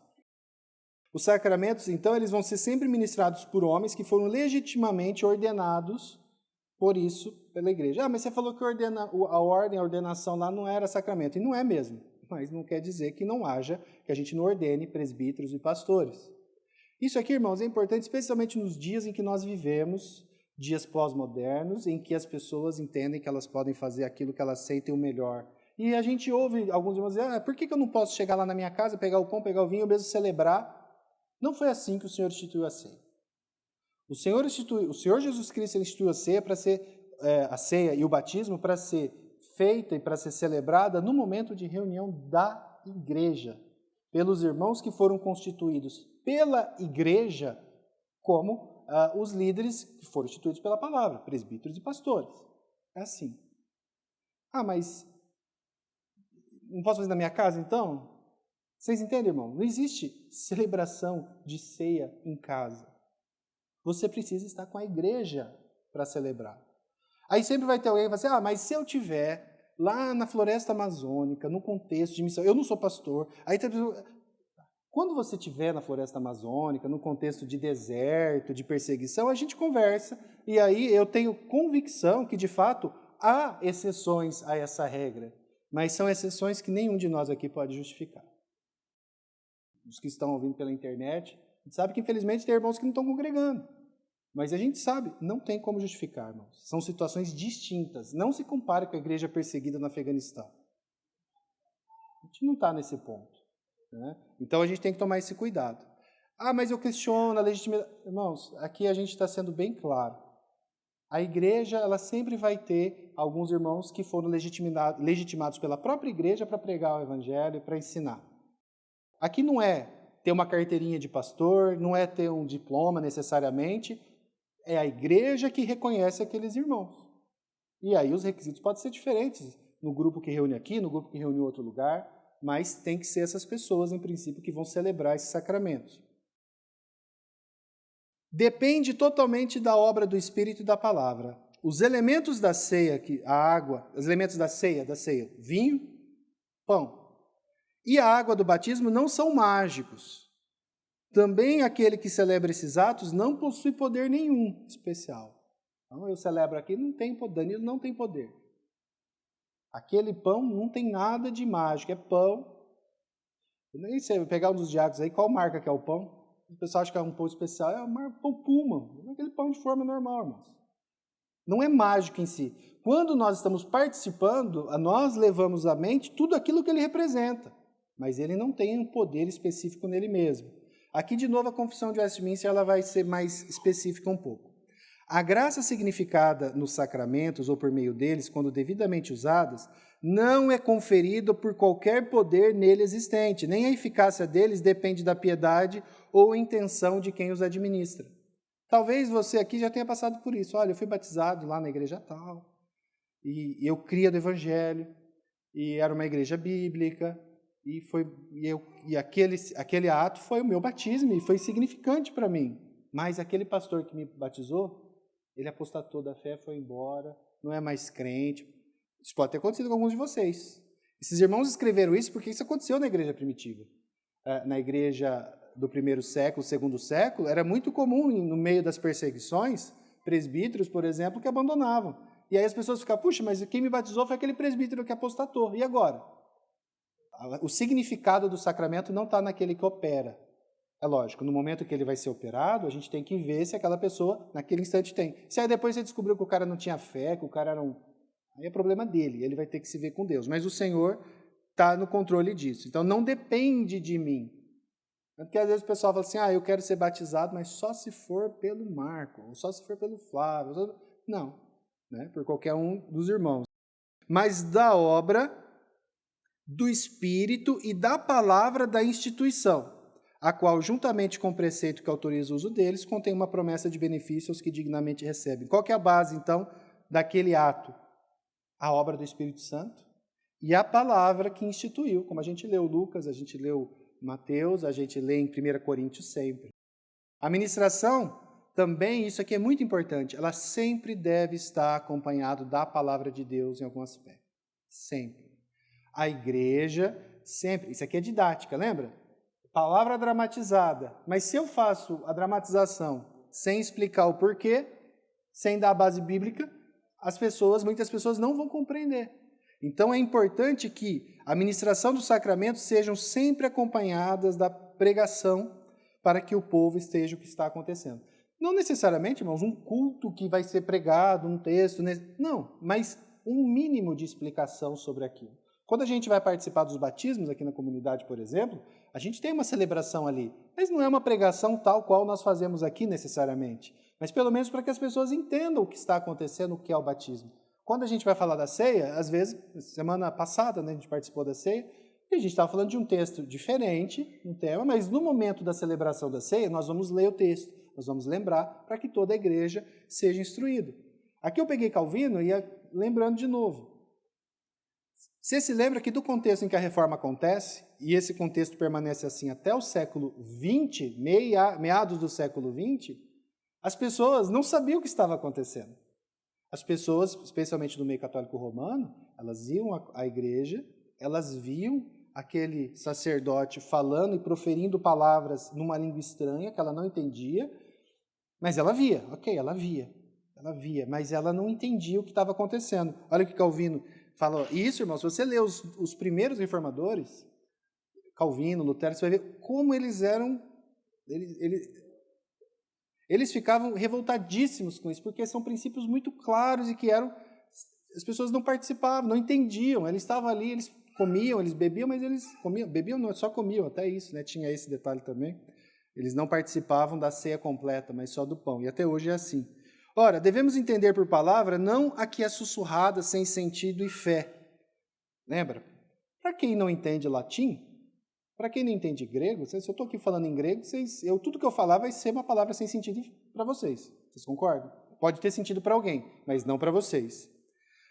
Os sacramentos, então, eles vão ser sempre ministrados por homens que foram legitimamente ordenados por isso pela igreja. Mas você falou que a ordenação lá não era sacramento. E não é mesmo. Mas não quer dizer que não haja, que a gente não ordene presbíteros e pastores. Isso aqui, irmãos, é importante, especialmente nos dias em que nós vivemos, dias pós-modernos, em que as pessoas entendem que elas podem fazer aquilo que elas sentem o melhor. E a gente ouve alguns irmãos dizer, por que eu não posso chegar lá na minha casa, pegar o pão, pegar o vinho, eu mesmo celebrar? Não foi assim que o Senhor instituiu a ceia. O Senhor Jesus Cristo instituiu a ceia para ser a ceia e o batismo para ser feita e para ser celebrada no momento de reunião da igreja, pelos irmãos que foram constituídos pela igreja como os líderes que foram instituídos pela palavra, presbíteros e pastores. É assim. Mas não posso fazer na minha casa então? Vocês entendem, irmão? Não existe celebração de ceia em casa. Você precisa estar com a igreja para celebrar. Aí sempre vai ter alguém que vai dizer, mas se eu tiver lá na floresta amazônica, no contexto de missão, eu não sou pastor, aí quando você estiver na floresta amazônica, no contexto de deserto, de perseguição, a gente conversa, e aí eu tenho convicção que, de fato, há exceções a essa regra, mas são exceções que nenhum de nós aqui pode justificar. Os que estão ouvindo pela internet, a gente sabe que, infelizmente, tem irmãos que não estão congregando. Mas a gente sabe, não tem como justificar, irmãos. São situações distintas. Não se compare com a igreja perseguida no Afeganistão. A gente não está nesse ponto. Né? Então, a gente tem que tomar esse cuidado. Mas eu questiono a legitimidade. Irmãos, aqui a gente está sendo bem claro. A igreja, ela sempre vai ter alguns irmãos que foram legitimados pela própria igreja para pregar o evangelho e para ensinar. Aqui não é ter uma carteirinha de pastor, não é ter um diploma necessariamente, é a igreja que reconhece aqueles irmãos. E aí os requisitos podem ser diferentes no grupo que reúne aqui, no grupo que reúne em outro lugar, mas tem que ser essas pessoas, em princípio, que vão celebrar esses sacramentos. Depende totalmente da obra do Espírito e da palavra. Os elementos da ceia, a água, os elementos da ceia, vinho, pão, e a água do batismo não são mágicos. Também aquele que celebra esses atos não possui poder nenhum especial. Então, eu celebro aqui, não tem poder, Danilo não tem poder. Aquele pão não tem nada de mágico, é pão. Nem sei, pegar um dos diáconos aí, qual marca que é o pão? O pessoal acha que é um pão especial, é o pão Puma, é aquele pão de forma normal, irmãos. Não é mágico em si. Quando nós estamos participando, nós levamos à mente tudo aquilo que ele representa, mas ele não tem um poder específico nele mesmo. Aqui, de novo, a Confissão de Westminster ela vai ser mais específica um pouco. A graça significada nos sacramentos ou por meio deles, quando devidamente usadas, não é conferida por qualquer poder nele existente, nem a eficácia deles depende da piedade ou intenção de quem os administra. Talvez você aqui já tenha passado por isso. Olha, eu fui batizado lá na igreja tal, e eu cria do evangelho, e era uma igreja bíblica, e aquele ato foi o meu batismo, e foi significante para mim. Mas aquele pastor que me batizou, ele apostatou da fé, foi embora, não é mais crente. Isso pode ter acontecido com alguns de vocês. Esses irmãos escreveram isso porque isso aconteceu na igreja primitiva. Na igreja do primeiro século, segundo século, era muito comum, no meio das perseguições, presbíteros, por exemplo, que abandonavam. E aí as pessoas ficavam, puxa, mas quem me batizou foi aquele presbítero que apostatou. E agora? O significado do sacramento não está naquele que opera. É lógico, no momento que ele vai ser operado, a gente tem que ver se aquela pessoa, naquele instante, tem. Se aí depois você descobriu que o cara não tinha fé, que o cara era um... Aí é problema dele, ele vai ter que se ver com Deus. Mas o Senhor está no controle disso. Então, não depende de mim. Porque às vezes o pessoal fala assim, eu quero ser batizado, mas só se for pelo Marco, ou só se for pelo Flávio. Não, né? Por qualquer um dos irmãos. Mas da obra, do Espírito e da palavra da instituição, a qual, juntamente com o preceito que autoriza o uso deles, contém uma promessa de benefício aos que dignamente recebem. Qual que é a base, então, daquele ato? A obra do Espírito Santo e a palavra que instituiu, como a gente leu Lucas, a gente leu Mateus, a gente lê em 1 Coríntios sempre. A ministração, também, isso aqui é muito importante, ela sempre deve estar acompanhada da palavra de Deus em algum aspecto. Sempre. A igreja, sempre, isso aqui é didática, lembra? Palavra dramatizada. Mas se eu faço a dramatização sem explicar o porquê, sem dar a base bíblica, muitas pessoas não vão compreender. Então é importante que a ministração dos sacramentos sejam sempre acompanhadas da pregação para que o povo esteja o que está acontecendo. Não necessariamente, irmãos, um culto que vai ser pregado, um texto, não, mas um mínimo de explicação sobre aquilo. Quando a gente vai participar dos batismos aqui na comunidade, por exemplo, a gente tem uma celebração ali, mas não é uma pregação tal qual nós fazemos aqui necessariamente, mas pelo menos para que as pessoas entendam o que está acontecendo, o que é o batismo. Quando a gente vai falar da ceia, às vezes, semana passada, a gente participou da ceia, e a gente estava falando de um texto diferente, um tema, mas no momento da celebração da ceia, nós vamos ler o texto, nós vamos lembrar para que toda a igreja seja instruída. Aqui eu peguei Calvino e ia lembrando de novo. Você se lembra que do contexto em que a reforma acontece, e esse contexto permanece assim até o século XX, meados do século XX, as pessoas não sabiam o que estava acontecendo. As pessoas, especialmente no meio católico romano, elas iam à igreja, elas viam aquele sacerdote falando e proferindo palavras numa língua estranha que ela não entendia, mas ela via, ela via, mas ela não entendia o que estava acontecendo. Olha o que Calvino falou. Isso, irmão, se você ler os primeiros reformadores, Calvino, Lutero, você vai ver como eles eram... Eles ficavam revoltadíssimos com isso, porque são princípios muito claros e que as pessoas não participavam, não entendiam. Eles estavam ali, eles comiam, eles bebiam, mas eles comiam, bebiam não, só comiam, até isso, né? Tinha esse detalhe também. Eles não participavam da ceia completa, mas só do pão, e até hoje é assim. Ora, devemos entender por palavra não a que é sussurrada sem sentido e fé. Lembra? Para quem não entende latim, para quem não entende grego, se eu estou aqui falando em grego, tudo que eu falar vai ser uma palavra sem sentido para vocês. Vocês concordam? Pode ter sentido para alguém, mas não para vocês.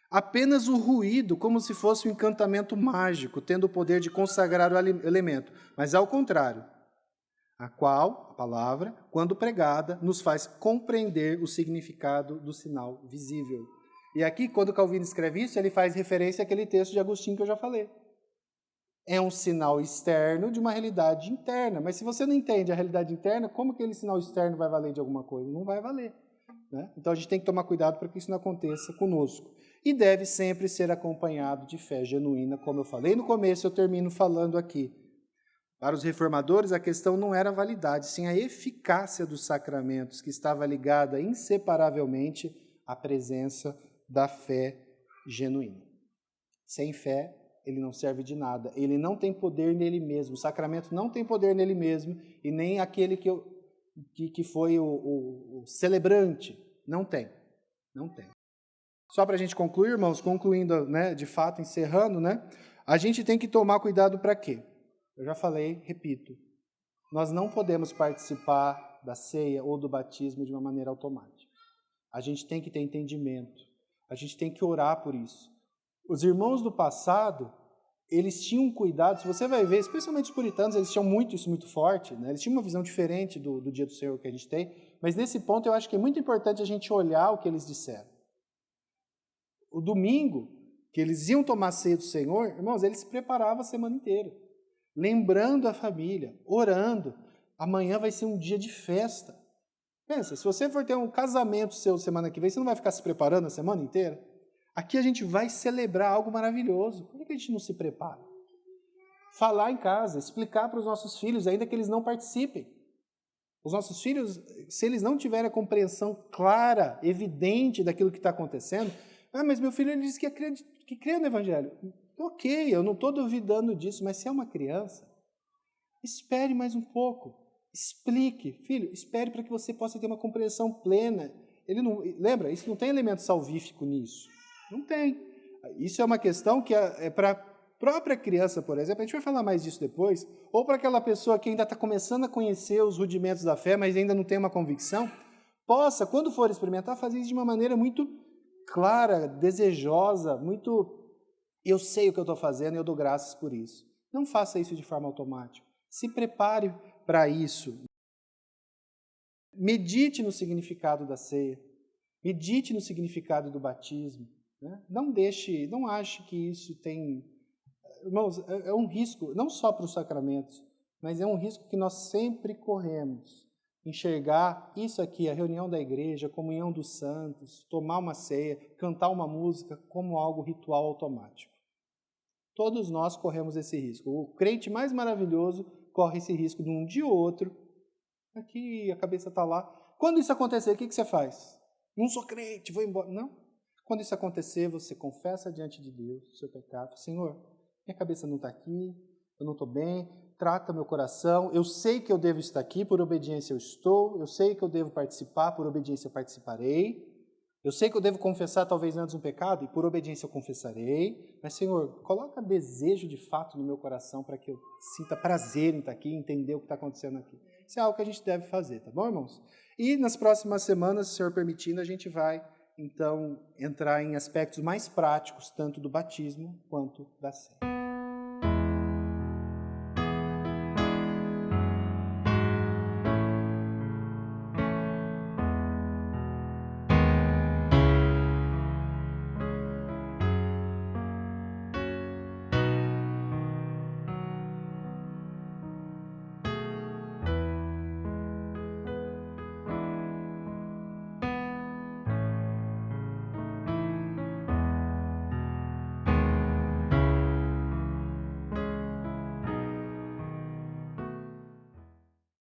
Apenas o ruído, como se fosse um encantamento mágico, tendo o poder de consagrar o elemento. Mas ao contrário, a qual, a palavra, quando pregada, nos faz compreender o significado do sinal visível. E aqui, quando Calvino escreve isso, ele faz referência àquele texto de Agostinho que eu já falei. É um sinal externo de uma realidade interna. Mas se você não entende a realidade interna, como aquele sinal externo vai valer de alguma coisa? Não vai valer. Né? Então a gente tem que tomar cuidado para que isso não aconteça conosco. e deve sempre ser acompanhado de fé genuína, como eu falei no começo, eu termino falando aqui. Para os reformadores, a questão não era a validade, sim a eficácia dos sacramentos, que estava ligada inseparavelmente à presença da fé genuína. Sem fé, ele não serve de nada, ele não tem poder nele mesmo, o sacramento não tem poder nele mesmo, e nem aquele que foi o celebrante, não tem. Só para a gente concluir, irmãos, concluindo, né, de fato, encerrando, né, a gente tem que tomar cuidado para quê? Eu já falei, repito, nós não podemos participar da ceia ou do batismo de uma maneira automática. A gente tem que ter entendimento, a gente tem que orar por isso. Os irmãos do passado, eles tinham cuidado, se você vai ver, especialmente os puritanos, eles tinham isso muito forte, né? Eles tinham uma visão diferente do dia do Senhor que a gente tem, mas nesse ponto eu acho que é muito importante a gente olhar o que eles disseram. O domingo, que eles iam tomar ceia do Senhor, irmãos, eles se preparavam a semana inteira, lembrando a família, orando. Amanhã vai ser um dia de festa. Pensa, se você for ter um casamento seu semana que vem, você não vai ficar se preparando a semana inteira? Aqui a gente vai celebrar algo maravilhoso. Por que a gente não se prepara? Falar em casa, explicar para os nossos filhos, ainda que eles não participem. Os nossos filhos, se eles não tiverem a compreensão clara, evidente daquilo que está acontecendo, mas meu filho ele disse que crê no Evangelho. Ok, eu não estou duvidando disso, mas se é uma criança, espere mais um pouco. Explique, filho, espere para que você possa ter uma compreensão plena. Lembra, isso não tem elemento salvífico nisso. Não tem. Isso é uma questão que é para a própria criança, por exemplo, a gente vai falar mais disso depois, ou para aquela pessoa que ainda está começando a conhecer os rudimentos da fé, mas ainda não tem uma convicção, possa, quando for experimentar, fazer isso de uma maneira muito clara, desejosa, muito... Eu sei o que eu estou fazendo e eu dou graças por isso. Não faça isso de forma automática. Se prepare para isso. Medite no significado da ceia. Medite no significado do batismo. Né? Não ache que isso tem... Irmãos, é um risco, não só para os sacramentos, mas é um risco que nós sempre corremos. Enxergar isso aqui, a reunião da igreja, a comunhão dos santos, tomar uma ceia, cantar uma música como algo ritual automático. Todos nós corremos esse risco. O crente mais maravilhoso corre esse risco de um dia ou outro. Aqui a cabeça está lá. Quando isso acontecer, o que você faz? Não sou crente, vou embora. Não. Quando isso acontecer, você confessa diante de Deus o seu pecado. Senhor, minha cabeça não está aqui, eu não estou bem, trata meu coração. Eu sei que eu devo estar aqui, por obediência eu estou. Eu sei que eu devo participar, por obediência eu participarei. Eu sei que eu devo confessar talvez antes um pecado e por obediência eu confessarei. Mas, Senhor, coloca desejo de fato no meu coração para que eu sinta prazer em estar aqui e entender o que está acontecendo aqui. Isso é algo que a gente deve fazer, tá bom, irmãos? E nas próximas semanas, se o Senhor permitindo, a gente vai, então, entrar em aspectos mais práticos, tanto do batismo quanto da ceia.